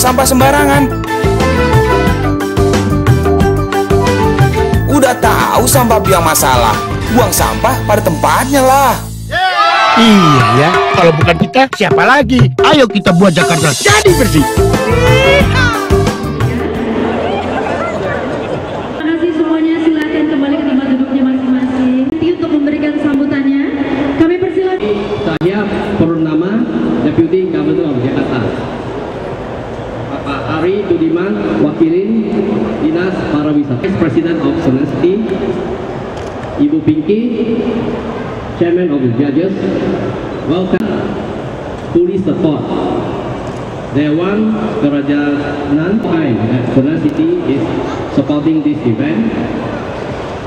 sampah sembarangan. Udah tahu sampah biang masalah, buang sampah pada tempatnya lah. Iya ya, kalau bukan kita siapa lagi? Ayo kita buat Jakarta jadi bersih. Terima kasih semuanya, silakan kembali ke tempat duduknya masing-masing. Untuk memberikan sambutannya, kami persilakan. Saya Purnama, Deputy Governor of Jakarta. Bapak Ari Budiman, Wakilin Dinas Pariwisata, Vice President of Sonesti, Ibu Pinky, Chairman of the Judges, welcome. Police support. Dewan Kerajaan that Sonesti is supporting this event.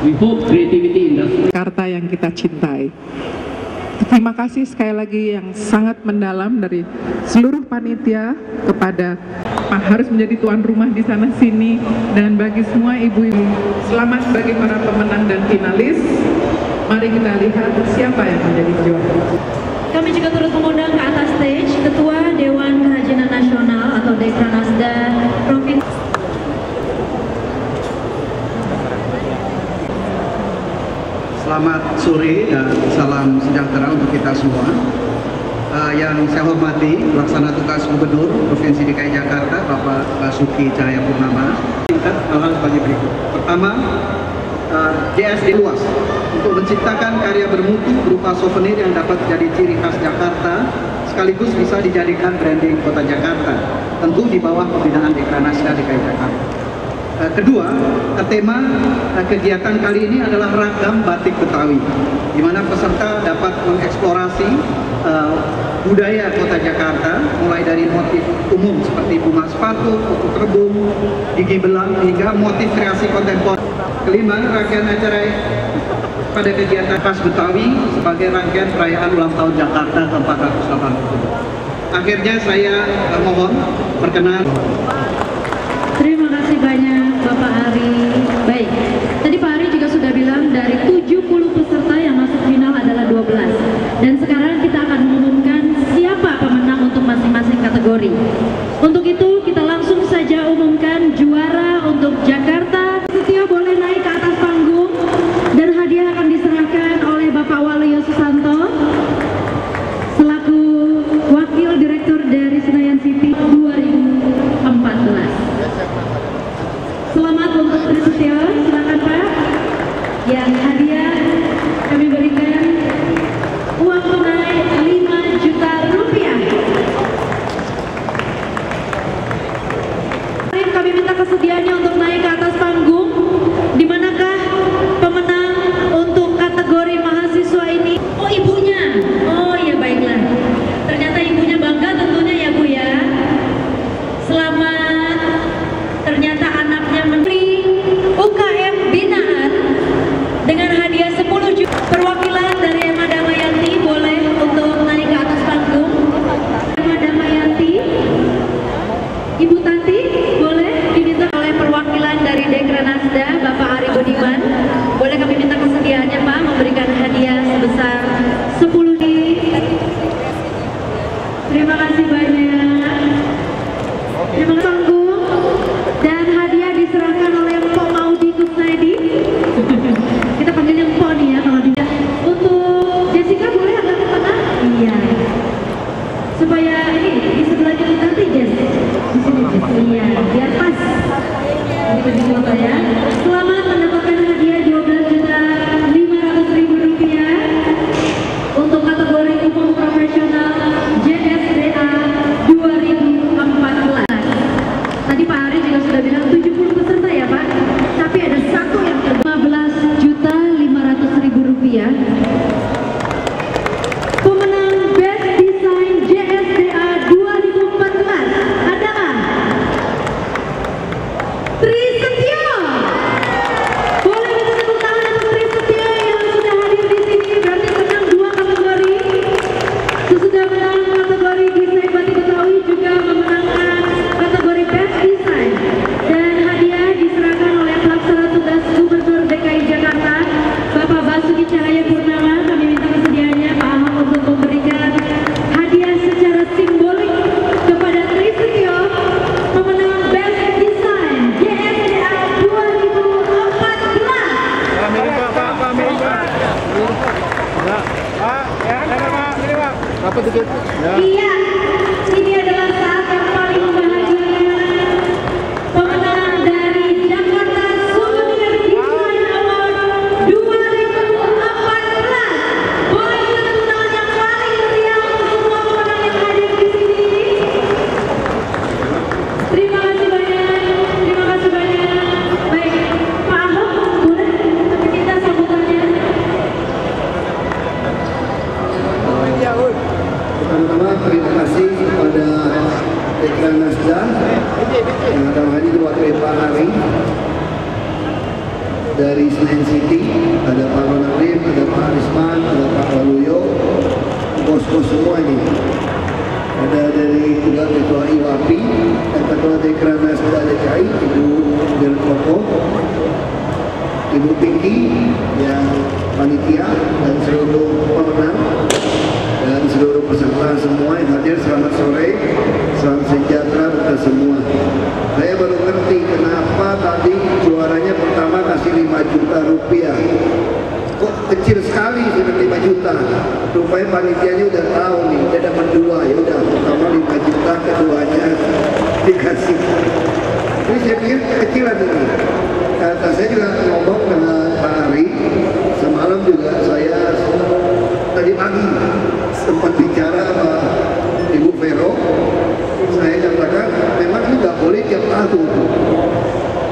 We hope creativity industry. Jakarta yang kita cintai. Terima kasih sekali lagi yang sangat mendalam dari seluruh panitia kepada harus menjadi tuan rumah di sana sini, dan bagi semua ibu-ibu. Selamat bagi para pemenang dan finalis. Mari kita lihat siapa yang menjadi juara. Kami juga turut mengundang ke atas stage Ketua Dewan Kerajinan Nasional atau Dekranasda Provinsi. Selamat sore dan salam sejahtera untuk kita semua. Yang saya hormati Pelaksana Tugas Gubernur Provinsi DKI Jakarta, Bapak Basuki Cahayapurnama. Hal-hal sebagai berikut. Pertama, JSD luas untuk menciptakan karya bermutu berupa souvenir yang dapat menjadi ciri khas Jakarta, sekaligus bisa dijadikan branding Kota Jakarta, tentu di bawah pembinaan Dekranasda DKI Jakarta. Kedua, tema kegiatan kali ini adalah ragam batik Betawi, di mana peserta dapat mengeksplorasi budaya Kota Jakarta, mulai dari motif umum seperti bunga sepatu, kuku terbung, gigi belang, hingga motif kreasi kontemporer. Kelima, rangkaian acara pada kegiatan khas Betawi sebagai rangkaian perayaan ulang tahun Jakarta ke-480. Akhirnya saya mohon perkenan. Terima kasih banyak Bapak Ari. Baik, tadi Pak Ari juga sudah bilang dari 70 peserta yang masuk final adalah 12. Dan sekarang kita akan mengumumkan siapa pemenang untuk masing-masing kategori. Untuk itu kita langsung saja umumkan juara untuk Jakarta. Setio boleh naik ke atas panggung dan hadiah akan diserahkan oleh Bapak Waluyo Susanto selaku Wakil Direktur dari Senayan City 2014. Selamat untuk Trisutio, silakan Pak. Yang hadiah kami berikan uang tunai 5 juta rupiah. Kami minta kesediaannya untuk naik ke atas panggung. Di manakah pemenang untuk kategori mahasiswa ini? Oh, ibunya. Oh ya, baiklah. Ternyata ibunya bangga tentunya ya Bu ya. Selamat. Ternyata anaknya Menteri UKM Binaan dengan hadiah 10 juta. Perwakilan dari Emma Damayanti boleh untuk naik ke atas panggung. Emma Damayanti, Ibu Tanti boleh diminta oleh perwakilan dari Dekranasda Bapak Ari Budiman. Boleh kami minta kesediaannya Pak memberikan hadiah sebesar 10 juta. Terima kasih banyak. Terima kasih panggung. Dan hadiah diserahkan oleh Mpok Maudi Kusnaidi. Kita panggilnya Mpok nih ya kalau tidak. Untuk Jessica boleh agak ke tengah? Iya. Supaya ini di sebelahnya kita nanti Jess. Di sini Jess. Iya, biar pas. Kita di foto ya. Selamat mendapatkan hadiah 12.500.000 rupiah untuk kategori umum profesional JSDA 2014. Tadi Pak Ari juga sudah bilang 70 peserta ya Pak, tapi ada satu yang 15.500.000 rupiah. Pemenang Best Design JSDA 2014 adalah Trisutio. Boleh minta tepuk tangan untuk Trisutio yang sudah hadir di sini, berarti menang 2 kategori. Sesudah menang kategori desain batik Betawi juga memenangkan kategori Best Design, dan hadiah diserahkan oleh Pelaksana Tugas Gubernur DKI Jakarta Bapak Basuki Cahayapurnama. Kami minta kesediaannya Pak Ahok untuk memberikan hadiah secara simbolik kepada Trisutio Ari dari Senen City, ada Pak Ronaldin, ada Pak Arisman, ada Pak Waluyo, bos-bos semua ini. Ada dari juga Ketua IWAPI, dan Ketua Dekranasda DKI, Ibu Jalan Koko, Ibu Pinky, yang panitia dan seluruh pemenang dan seluruh peserta semua yang hadir. Selamat sore, salam sejahtera untuk semua. Saya baru ngerti kenapa tadi juaranya pertama kasih 5 juta rupiah. Kok kecil sekali sudah 5 juta. Rupanya panitianya udah tahu nih, dia dapat 2, ya udah pertama 5 juta, keduanya dikasih. Ini saya pikir kecilan ini. Saya juga ngomong dengan Pak Ari, semalam juga saya tadi pagi sempat bicara sama Ibu Vero. Saya katakan memang ini nggak boleh tiap tahun.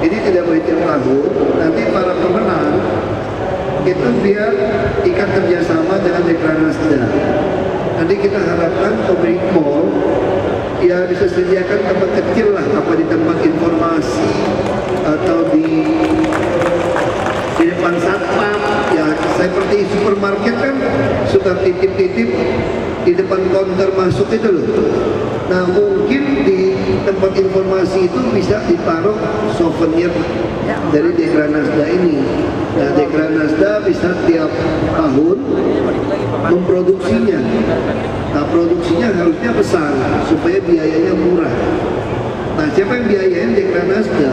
Ini tidak boleh tiap tahun. Nanti para pemenang itu biar ikat kerjasama dengan Dekranasda. Nanti kita harapkan pemilik mall ya bisa sediakan tempat kecil lah, apa di tempat informasi atau di depan satpam ya, seperti supermarket kan suka titip-titip di depan counter masuk itu loh. Nah mungkin di tempat informasi itu bisa ditaruh souvenir dari Dekranasda ini. Nah Dekranasda bisa tiap tahun memproduksinya. Nah produksinya harusnya besar supaya biayanya murah. Nah siapa yang biayain Dekranasda?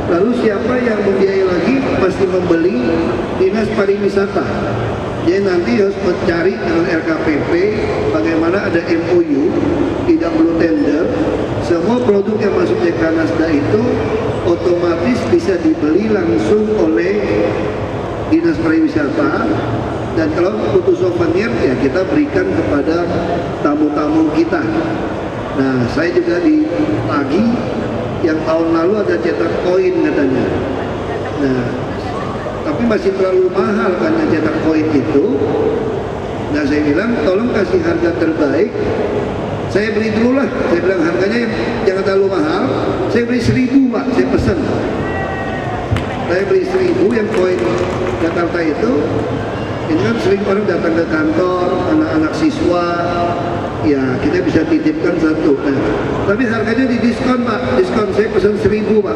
Lalu siapa yang membiayai lagi pasti membeli Dinas Pariwisata. Jadi nanti harus mencari dengan RKPP bagaimana ada MOU, tidak perlu tender. Semua produk yang masuk Dekranasda itu otomatis bisa dibeli langsung oleh Dinas Pariwisata. Dan kalau butuh souvenir ya kita berikan kepada tamu-tamu kita. Nah saya juga lagi yang tahun lalu ada cetak koin katanya. Nah tapi masih terlalu mahal karena cetak koin itu. Nah saya bilang tolong kasih harga terbaik. Saya beli dulu lah. Saya bilang harganya jangan terlalu mahal. Saya beli 1.000 Pak, saya pesan. Saya beli 1.000 yang koin Jakarta itu. Ini kan sering orang datang ke kantor, anak-anak siswa, ya kita bisa titipkan satu. Nah, tapi harganya di diskon Pak, diskon saya pesan 1.000 Pak.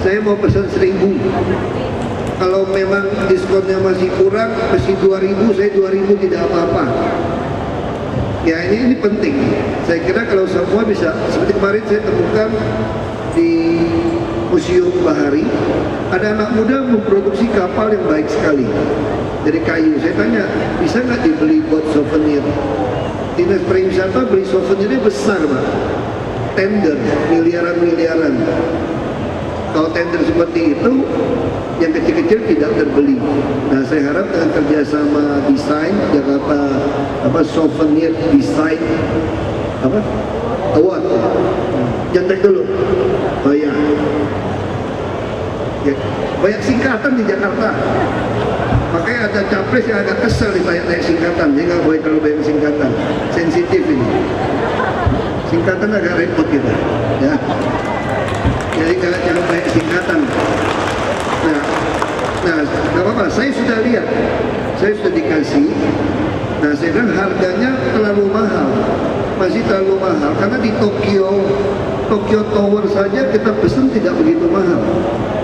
Saya mau pesan 1.000. Kalau memang diskonnya masih kurang, masih 2.000, saya 2.000 tidak apa-apa. Ya ini penting. Saya kira kalau semua bisa, seperti kemarin saya temukan di Museum Bahari, ada anak muda memproduksi kapal yang baik sekali dari kayu. Saya tanya, bisa nggak dibeli buat souvenir? Dinas Pariwisata beli souvenirnya besar Pak, tender miliaran-miliaran. Kalau tender seperti itu, yang kecil-kecil tidak terbeli. Nah, saya harap dengan kerjasama desain Jakarta souvenir desain award. Jantek dulu. Banyak. Ya, banyak singkatan di Jakarta. Makanya ada capres yang agak kesel ditanya singkatan. Dia nggak boleh terlalu banyak singkatan. Sensitif ini. Singkatan agak repot kita. Ya. Jadi jangan banyak singkatan. Nah, nggak apa-apa. Saya sudah lihat, saya sudah dikasih. Nah, saya bilang harganya terlalu mahal, masih terlalu mahal. Karena di Tokyo Tower saja kita pesen tidak begitu mahal.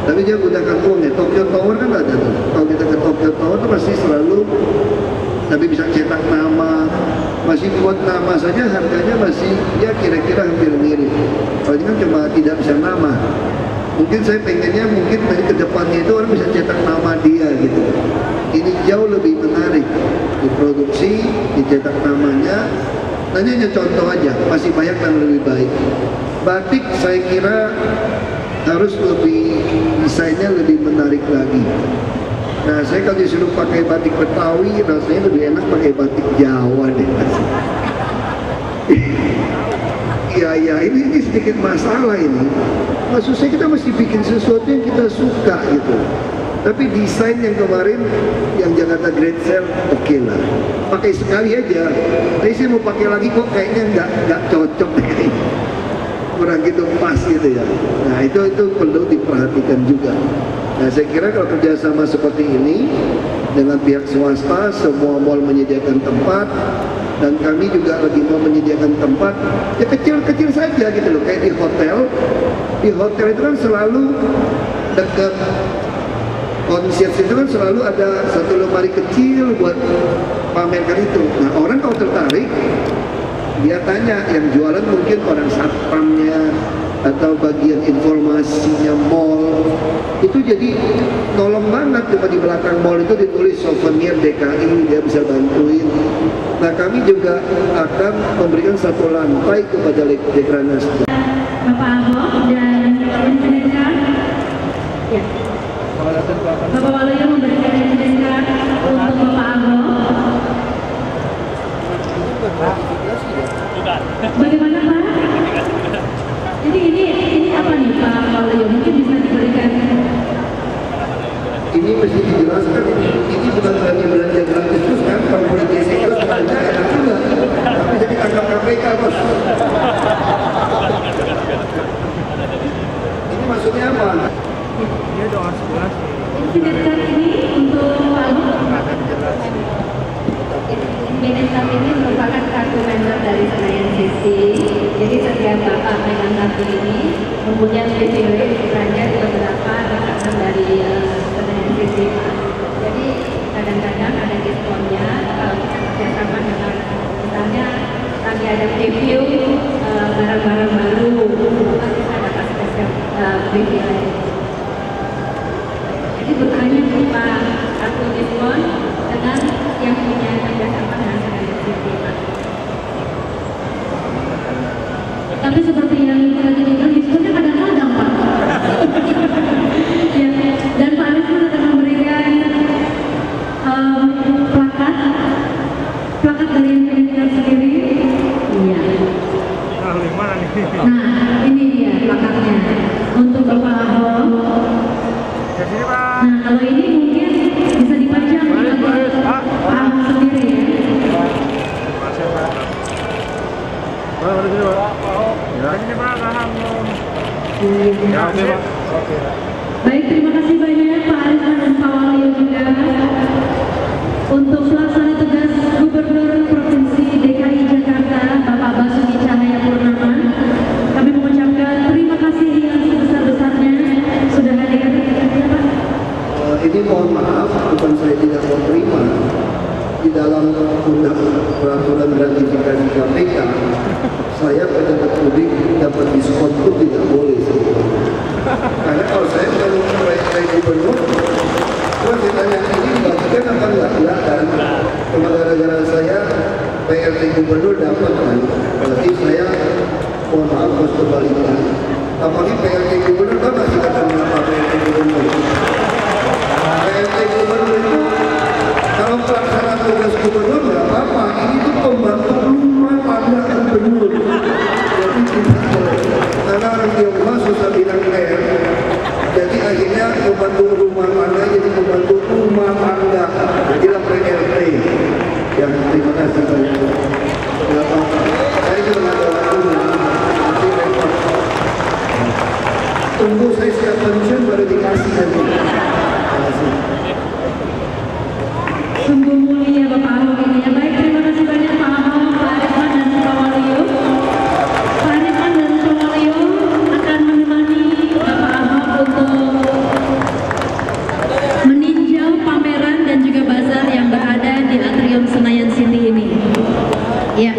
Tapi dia gunakan uangnya. Tokyo Tower kan ada tuh. Kalau kita ke Tokyo Tower itu masih selalu, tapi bisa cetak nama, masih buat nama saja harganya masih ya kira-kira hampir mirip. Kalau ini kan cuma tidak bisa nama. Mungkin saya pengennya mungkin dari kedepannya itu orang bisa cetak nama dia gitu. Ini jauh lebih menarik, diproduksi, dicetak namanya. Hanya contoh aja, masih banyak yang lebih baik. Batik saya kira harus lebih, desainnya lebih menarik lagi. Nah saya kalau disuruh pakai batik Betawi, rasanya lebih enak pakai batik Jawa deh. Ya ini sedikit masalah ini. Maksudnya kita mesti bikin sesuatu yang kita suka gitu. Tapi desain yang kemarin yang Jakarta Great Sale oke lah. Pakai sekali aja. Tapi saya mau pakai lagi kok kayaknya nggak cocok deh. kurang gitu pas gitu ya. Nah itu perlu diperhatikan juga. Nah saya kira kalau kerjasama seperti ini dengan pihak swasta, semua mall menyediakan tempat, dan kami juga lagi mau menyediakan tempat ya kecil-kecil saja gitu loh, kayak di hotel. Di hotel itu kan selalu dekat konsep itu kan selalu ada satu lemari kecil buat pamerkan itu. Nah orang kalau tertarik, dia tanya, yang jualan mungkin orang satpamnya atau bagian informasinya mall. Itu jadi nolong banget. Cuma di belakang mall itu ditulis souvenir DKI, dia bisa bantuin. Nah kami juga akan memberikan satu lantai kepada Dekranasda. Bapak Ahok dan Presiden Card. Ya. Bapak Waluyo memberikan Presiden Card untuk Bapak Ahok. Bagaimana Pak? Jadi ini apa nih Pak Waluyo? Mungkin bisa diberikan. Ini mesti dijelaskan, ini bukan lagi belanja gratis terus kan, kalau boleh gesek terus belanja enak juga, tapi jadi tangkap KPK bos. Ini maksudnya apa? Ini doa sebelas. Presiden ini untuk Pak Ahok. Identitas ini merupakan kartu member dari Senayan City. Jadi setiap Bapak pegang kartu ini mempunyai privilege belanja di beberapa rekan dari Senayan City. Jadi kadang-kadang ada diskonnya kalau kita kerjasama dengan misalnya lagi ada preview barang-barang baru, kita dapat spesial privilege. Jadi bertanya Pak kartu diskon dengan yang punya kerjasama dengan Senayan City. Tapi seperti yang tadi bilang, diskonnya kadang-kadang Pak. Ya, dan Pak Anies pun akan memberikan plakat dari Indonesia sendiri. Iya. Nah, ini dia plakatnya untuk Bapak Ahok. Nah, kalau ini mungkin bisa dipajang untuk Pak Ahok sendiri ya. Baik, terima kasih banyak Pak Arisman dan Pak Waluyo juga untuk pelaksana tugas Gubernur Provinsi DKI Jakarta Bapak Basuki Cahayapurnama. Kami mengucapkan terima kasih yang sebesar-besarnya sudah hadir. Ini mohon maaf, bukan saya tidak mau terima. Di dalam peraturan gratifikasi KPK, saya pejabat publik dapat diskon itu tidak boleh. Karena kalau saya baru proyek gubernur, terus ditanya ini bagikan apa enggak kan? Cuma gara-gara saya PRT gubernur dapat kan? Berarti saya mohon maaf harus kembalikan. Apalagi PRT gubernur kan masih kata mengapa PRT gubernur? PRT gubernur itu kalau pelaksana tugas gubernur nggak apa-apa, ini tuh pembantu rumah tangga gubernur. Jadi tidak boleh. Karena orang Tionghoa susah bilang R, jadi akhirnya pembantu rumah tangga jadi pembantu rumah tangga. Jadilah PRT. Yang terima kasih banyak. Tidak apa-apa. Saya juga nggak ada waktunya. Nanti repot. Tunggu saya siap pensiun baru dikasih nanti. Terima kasih. Sungguh mulia Bapak Ahok ini ya. Baik, terima kasih banyak Pak Ahok, Pak Arisman dan Pak Waluyo. Pak Arisman dan Pak Waluyo akan menemani Bapak Ahok untuk meninjau pameran dan juga bazar yang berada di atrium Senayan City ini. Ya.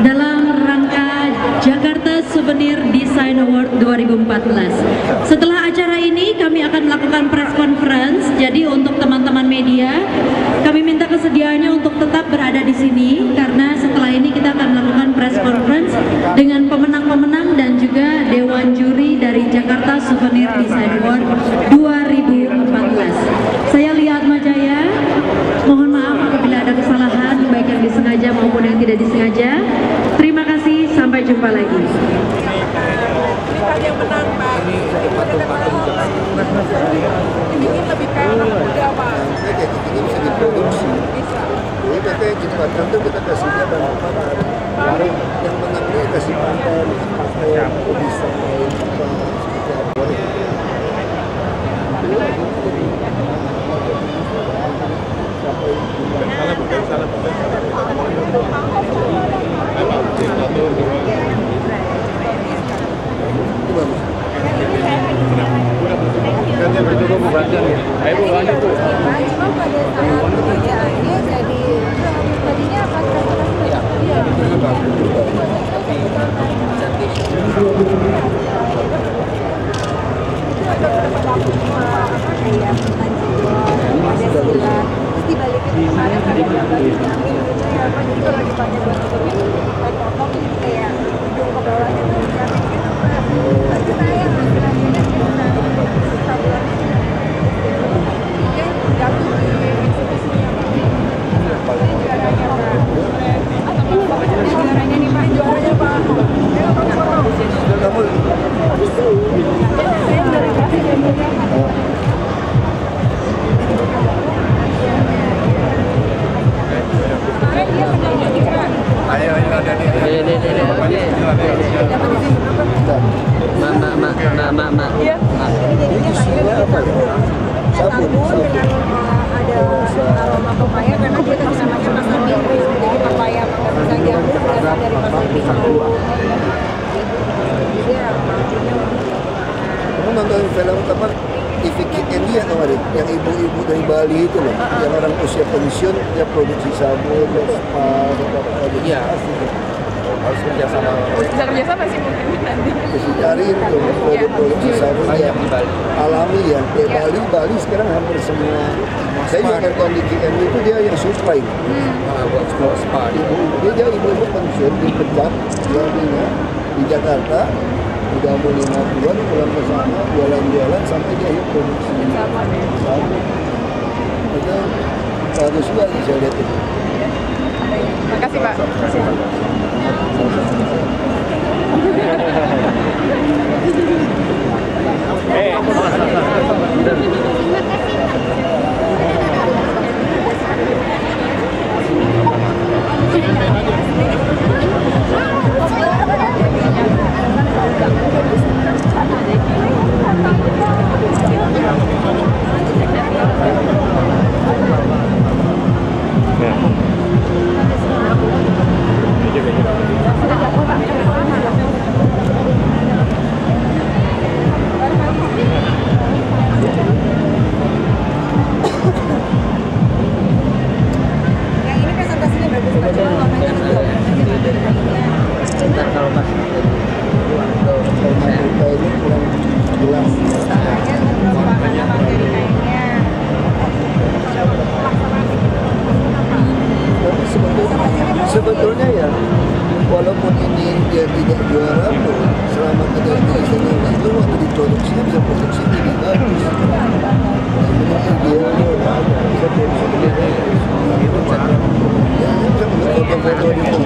Dalam rangka Jakarta Souvenir Design Award 2014. Setelah acara ini kami akan melakukan press conference. Jadi untuk teman-teman media, kami minta kesediaannya untuk tetap berada di sini karena setelah ini kita akan melakukan press conference dengan pemenang-pemenang dan juga dewan juri dari Jakarta Souvenir Design Award 2014. Saya Lia Atmajaya. Mohon maaf apabila ada kesalahan baik yang disengaja maupun yang tidak disengaja. Terima kasih, sampai jumpa lagi. Yang menang Pak, ini lebih ke anak muda Pak. Ini bisa diproduksi. Bisa. Jadi kita yang cepat tentu kita kasih dia dan yang menang ini kasih pantai. Iya. Ini jadinya apa ya? Sabun dengan ada aroma pepaya karena dia kan namanya pasar minggu. Jadi pepaya bisa jamu berasal dari pasar minggu. Jadi aromanya. Kamu nonton film apa? TV Kitchen dia kemarin, yang ibu-ibu dari Bali itu loh, yang orang usia pensiun, dia produksi sabun, spa, Iya. Harus kerjasama. Bisa kerjasama sih mungkin nanti. Terus cariin tuh produksi sabun yang alami ya. Bali sekarang hampir semua. Saya juga nonton di KM itu dia yang supply. Buat spa. Dia ibu-ibu pensiun dipecat, suaminya di Jakarta. Udah mau 5 bulan pulang ke sana, jualan sampai dia akhir produksi sabun. Itu bagus juga saya lihat itu. Makasih Pak. Sebetulnya ya, walaupun ini dia tidak juara pun, selama kita itu waktu diproduksi bisa produksi ini bagus. Dia bisa produksi ini ya, bisa menurut foto itu.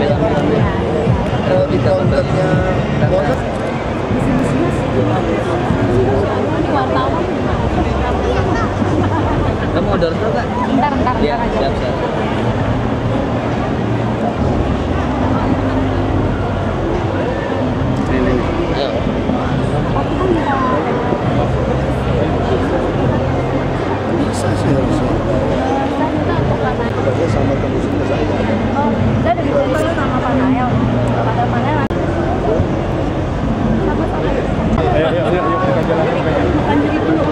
Kalau di counternya motor, kamu order tuh kak? Bentar Ya, aja. siap. Ayo. bisa sih harusnya. Kerja sama teman-teman saya. Oh, saya dari dulu sama Pak Nael. Pada Pak Nael. Ayo, kita jalan. Lanjutin dulu.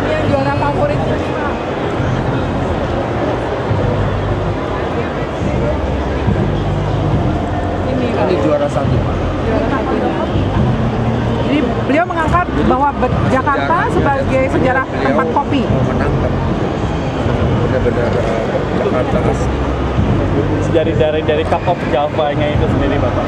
Yang juara favorit Ini juara satu. Jadi beliau mengangkat bahwa Jakarta sebagai sejarah tempat kopi. Menangkap benar-benar Jakarta asli. dari Cup of Java-nya itu sendiri Bapak.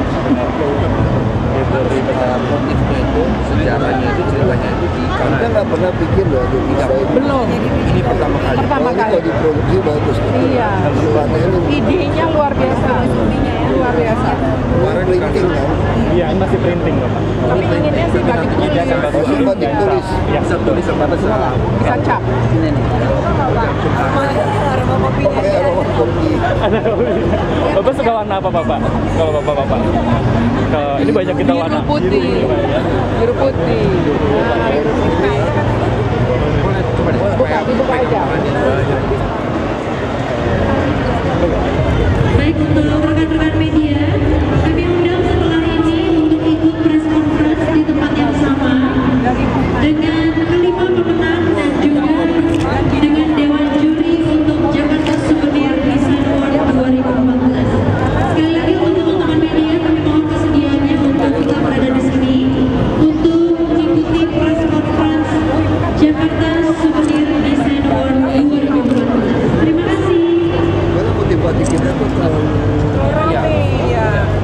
Motifnya itu, sejarahnya itu, ceritanya itu di Kita kanan. nggak pernah pikir loh Indonesia itu. Belum. Ini pertama kali. Pertama kali. Kalau diproduksi bagus. Iya. Idenya luar biasa. Luar biasa. Kemarin linting kan. Iya, ini masih printing Bapak. Kami inginnya sih batik tulis. Dia akan bagus Masih batik tulis. Ya, Bisa tulis sama besar. Bisa cap. Ini nih. Aroma kopinya. Pakai aroma kopi. Bapak suka warna apa Bapak? Kalau Bapak. Ini banyak kita warna. Biru putih. Biru putih. Nah, biru putih. Coba deh. Dibuka aja. Baik, untuk rekan-rekan media, kami undang setelah ini untuk ikut press conference di tempat yang sama dengan kelima pemenang dan juga dengan Dewan Juri untuk Jakarta Souvenir Design Award 2014. Sekali lagi untuk teman-teman media, kami mohon kesediaannya untuk kita berada di sini untuk mengikuti press conference Jakarta Souvenir Design Award 2014. Terima kasih. Karena motif-motif kita tuh terlalu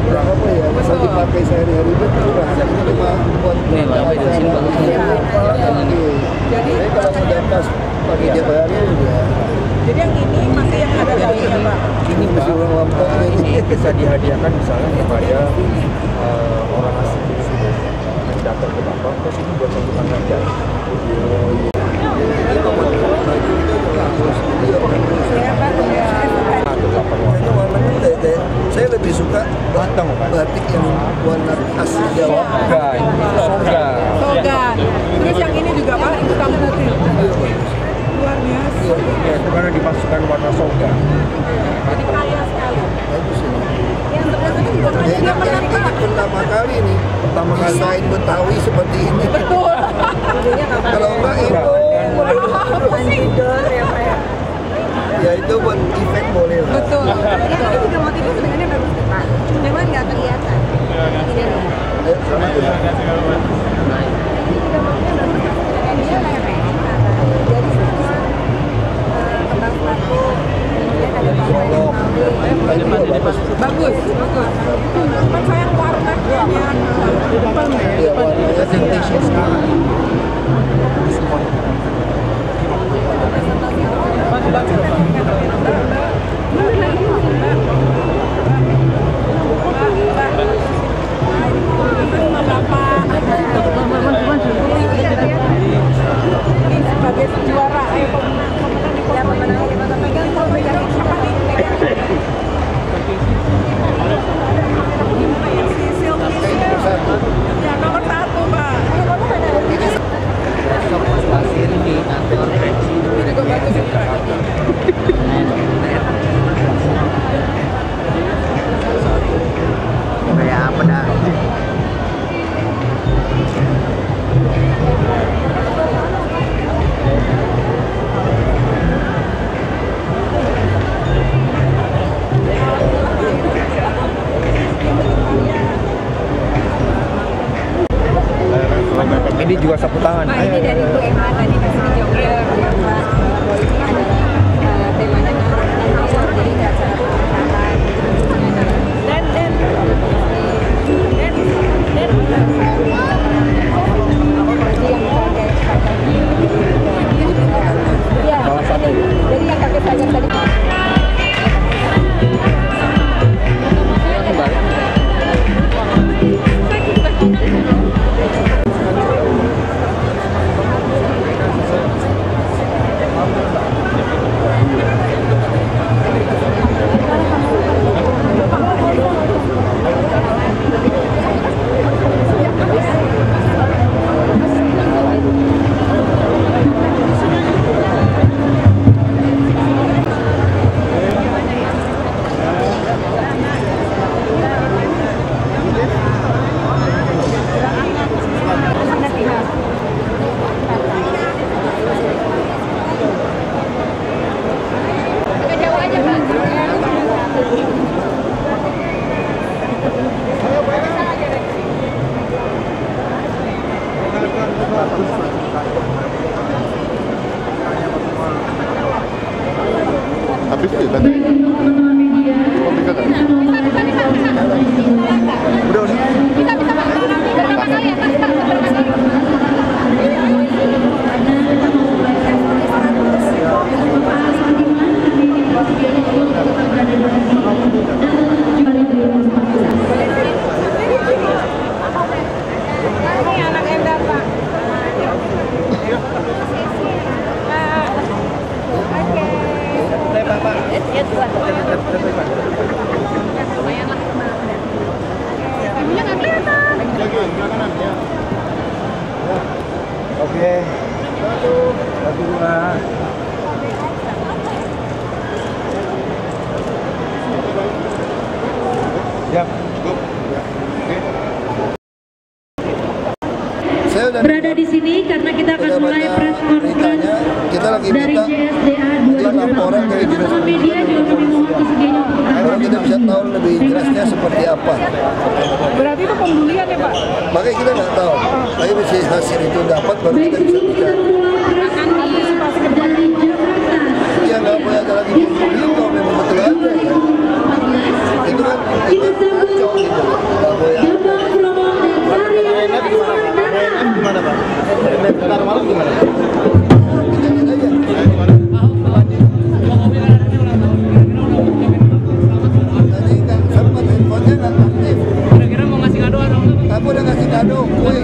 kurang apa ya, asal dipakai sehari-hari itu kurang. Ini cuma buat jadi kalau udah pas pakai tiap hari udah. Jadi yang ini masih yang ada lagi ya Pak? Ini masih ulang lampau Ini bisa dihadiahkan misalnya kepada orang asing yang datang ke Bapak, terus ini buat Saya lebih suka batik yang warna asli Jawa. Soga. Terus yang ini juga Pak, hitam putih. Luar biasa. Itu karena dimasukkan warna soga. Jadi kaya sekali. Bagus ini. Yang sebelah itu juga Ini pertama kali nih, desain Betawi seperti ini. betul. Kalau enggak itu Tidur ya Pak ya. ya itu buat event boleh lah. Betul. Ini juga motifnya sebenarnya bagus nih Pak. Cuman nggak kelihatan. Ini nih. Sama juga. Ini juga motifnya bagus. Dan dia lereng. Jadi semua kembang pelaku. Kemudian ada bawang bagus. Cuman sayang warnanya. Ya warnanya sensation sekali. Sebagai juara, pemenang pegang foto yang apa nih? Ya nomor 1 Pak. Kayak apa dah? Ini juga sapu tangan. Pak, ini dari Bu Emma tadi kasih di Jogja. Ini adalah temanya ngawur, jadi nggak acara pernikahan. Dan ya, jadi yang kakek saja tadi. Habis itu tadi. Oke. Satu, dua. Siap. Berada di sini karena kita akan mulai press conference dari JSDA 2020. Teman media juga kami mohon kesediaannya untuk Baru kita bisa tahu lebih jelasnya seperti apa. Berarti itu pembulian ya Pak? Makanya kita nggak tahu. Tapi bisa hasil itu dapat baru kita bisa bicara. dari Jakarta. Ya nggak boleh ada lagi pembuli kalau memang betul ada ya. Itu kan Kita sambut kacau gitu. Nggak boleh. Jabang Bromo dan Karya Gimana Pak? Ntar malam gimana? Kita lihat aja. Tadi nggak sempat handphonenya nggak aktif. Kira-kira mau ngasih kado atau enggak? Kamu udah ngasih kado kue.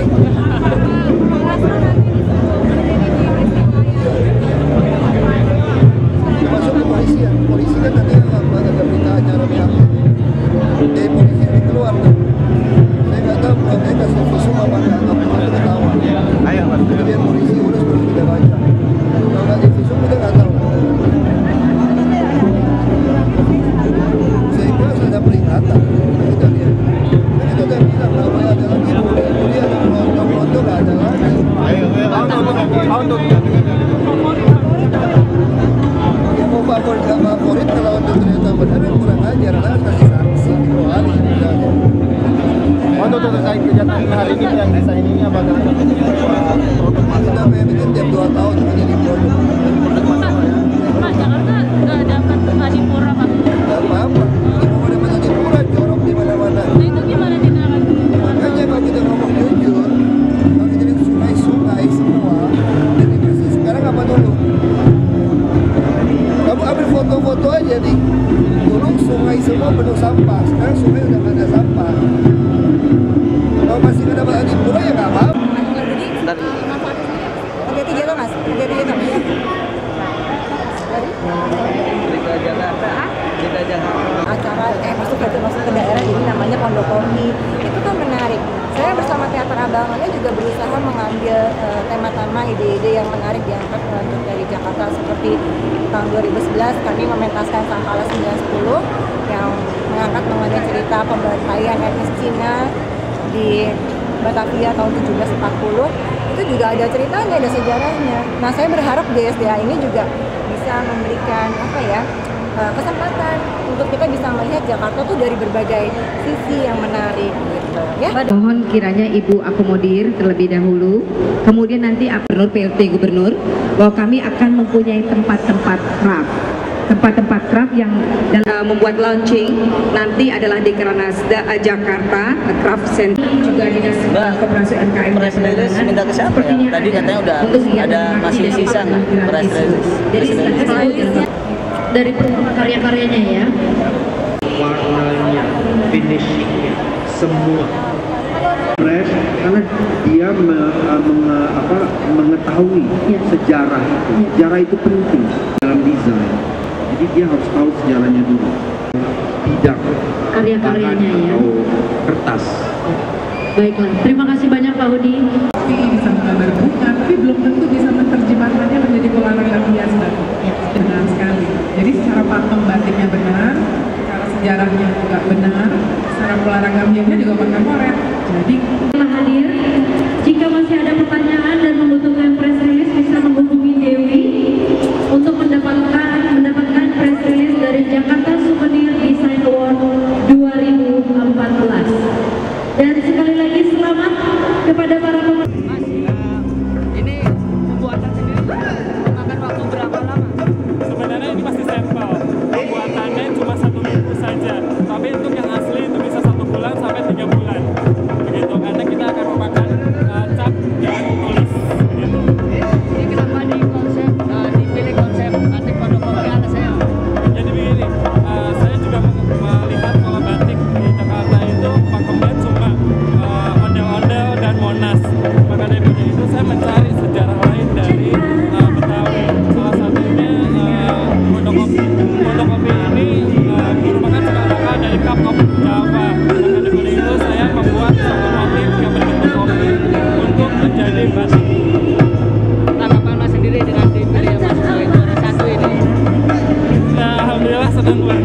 Ya mau favorit nggak favorit, kalau untuk ternyata benar yang kurang ajar lah, kasih sanksi 2 hari misalnya. Untuk terkait kejadian hari ini yang desa ini apakah kita bikin tiap 2 tahun menjadi produk. Pak, Jakarta nggak dapat Adipura, Pak. Nggak apa-apa, ini mau dapat Adipura, jorok di mana-mana. Nah, itu gimana tindakan? Makanya kalau kita ngomong jujur, kalau kita lihat sungai-sungai semua dari bersih sekarang apa dulu? Kamu ambil foto-foto aja nih. Dulu sungai semua penuh sampah, sekarang sungai udah nggak ada sampah. Kalau masih nggak dapat Adipura ya nggak apa-apa. Hati-hati jalan mas, hati-hati jalan. Berita Jakarta. Berita Jakarta. Acara masuk ke daerah ini namanya Pondokopi, itu kan menarik. Saya bersama Teater Abangannya juga berusaha mengambil tema-tema, ide-ide yang menarik diangkat dari Jakarta, seperti tahun 2011 kami mementaskan Sangkala 910 yang mengangkat mengenai cerita pembantaian etnis Cina di Batavia tahun 1740. Itu juga ada ceritanya, ada sejarahnya. Nah, saya berharap DSDA ini juga bisa memberikan kesempatan untuk kita bisa melihat Jakarta tuh dari berbagai sisi yang menarik gitu ya. Mohon kiranya Ibu akomodir terlebih dahulu, kemudian nanti Gubernur PLT Gubernur bahwa kami akan mempunyai tempat-tempat craft yang membuat launching nanti adalah di Kranasda Jakarta Craft Center, juga Dinas Koperasi UMKM Press release minta ke siapa ya? Tadi katanya udah ada masih sisa nggak press release? Dari karya-karyanya ya. Warnanya, finishingnya, semua. Press karena dia mengetahui sejarah itu. Sejarah itu penting dalam desain. Jadi dia harus tahu sejarahnya dulu. Tidak Karya-karyanya ya. atau kertas. Baiklah, terima kasih banyak Pak Hudi. Tapi bisa menggambar bunga, tapi belum tentu bisa menerjemahkannya menjadi olahraga hias batik. Benar sekali. Jadi secara pakem batiknya benar, secara sejarahnya juga benar, secara olahraga hiasnya juga kontemporer. Jadi Hadir, jika masih ada pertanyaan dan membutuhkan press release bisa menghubungi Dewi untuk mendapatkan press release dari Jakarta Souvenir Design Award 2014. Dan sekali lagi selamat kepada para pemenang. Ini pembuatan sendiri makan waktu berapa lama? Sebenarnya ini masih sampel. Pembuatannya cuma 1 minggu saja. Tapi untuk yang asli itu bisa 1 bulan sampai 3 bulan. Begitu. Karena kita akan memakan cap yang tulis. Begitu. Ini kenapa dipilih konsep batik Pondokopi Alasnya? Jadi begini, saya juga melihat kalau batik di Jakarta itu pakemnya cuma ondel-ondel dan Monas. Maka dari itu saya mencari sejarah lain dari Betawi. Salah satunya Pondokopi. Pondokopi ini merupakan sekarang dari Cup of Java. Maka dari itu saya membuat satu motif yang berbentuk kopi untuk menjadi batik. Tanggapan Mas sendiri dengan dipilih yang masuk sebagai juara 1 ini? Nah, alhamdulillah senang banget.